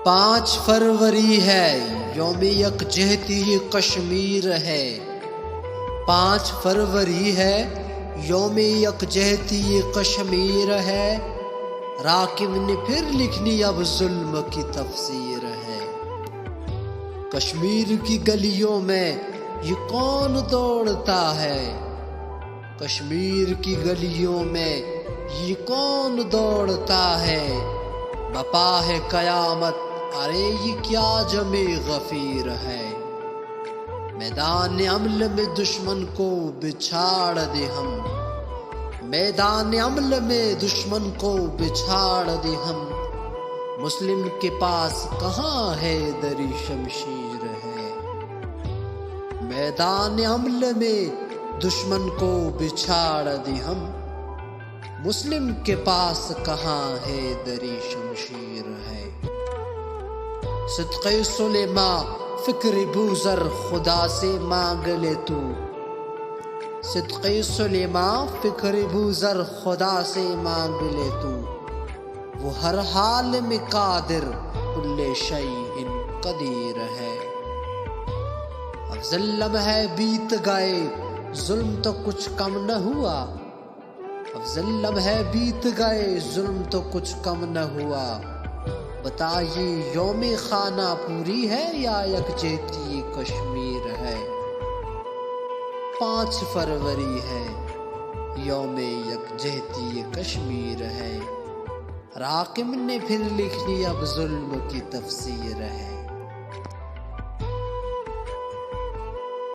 پانچ فروری ہے یوم یکجہتی کشمیر ہے، 5 فروری ہے یوم یکجہتی کشمیر ہے، راکب نے پھر لکھنی اب ظلم کی تفسیر ہے۔ کشمیر کی گلیوں میں یہ کون دوڑتا ہے، کشمیر کی گلیوں میں یہ کون دوڑتا ہے، بپا ہے قیامت ارے یہ کیا جمع غفیر ہے، میدان عمل میں دشمن کو بچھاڑ دے ہم، میدان عمل میں دشمن کو بچھاڑ دے ہم، مسلم کے پاس کہاں ہے دری شمشیر ہے، میدان عمل میں دشمن کو بچھاڑ دے ہم، مسلم کے پاس کہاں ہے دری شمشیر ہے۔ صدقِ سلیماں فکر بوذر خدا سے مانگ لے تو، صدقِ سلیماں فکر بوذر خدا سے مانگ لے تو، وہ ہر حال میں قادر کل شیء قدیر ہے۔ افضل لمحے بیت گئے ظلم تو کچھ کم نہ ہوا، افضل لمحے بیت گئے ظلم تو کچھ کم نہ ہوا، بتائیے یوم خانہ پوری ہے یا یکجہتی کشمیر ہے، 5 فروری ہے یوم یکجہتی کشمیر ہے، راکب نے پھر لکھنی اب ظلم کی تفسیر ہے۔